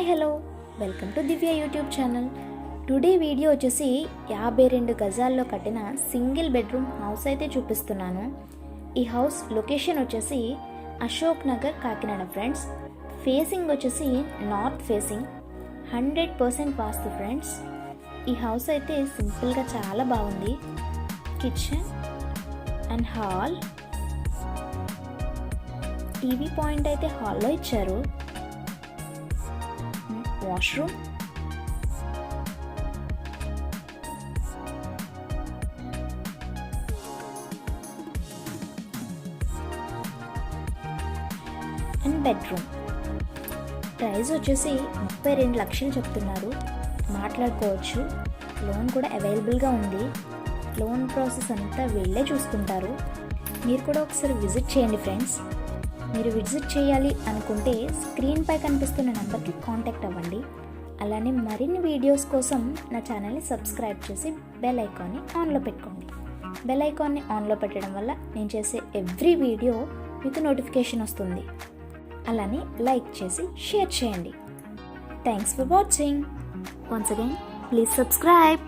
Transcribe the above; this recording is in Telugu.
Hi hello welcome to Divya YouTube channel. Today video వచ్చేసి 52 గజాల్లో కట్టిన సింగిల్ బెడ్రూమ్ హౌస్ అయితే చూపిస్తున్నాను. ఈ హౌస్ లొకేషన్ వచ్చేసి అశోక్ నగర్, కాకినాడ ఫ్రెండ్స్. ఫేసింగ్ వచ్చేసి నార్త్ ఫేసింగ్, 100% వాస్తు ఫ్రెండ్స్. ఈ హౌస్ అయితే సింపుల్గా చాలా బాగుంది. Kitchen and hall, TV point అయితే హాల్లో ఇచ్చారు. Washroom, and bedroom. ప్రైస్ వచ్చేసి 32 లక్షలు చెప్తున్నారు. మాట్లాడుకోవచ్చు. లోన్ కూడా అవైలబుల్గా ఉంది. లోన్ ప్రాసెస్ అంతా వీళ్ళే చూసుకుంటారు. మీరు కూడా ఒకసారి విజిట్ చేయండి ఫ్రెండ్స్. మీరు విజిట్ చేయాలి అనుకుంటే స్క్రీన్పై కనిపిస్తున్న నెంబర్కి కాంటాక్ట్ అవ్వండి. అలానే మరిన్ని వీడియోస్ కోసం నా ఛానల్ని సబ్స్క్రైబ్ చేసి బెల్ ఐకాన్ని ఆన్లో పెట్టుకోండి. బెల్ ఐకాన్ని ఆన్లో పెట్టడం వల్ల నేను చేసే ఎవ్రీ వీడియో మీకు నోటిఫికేషన్ వస్తుంది. అలానే లైక్ చేసి షేర్ చేయండి. Thanks for watching. Once again please subscribe.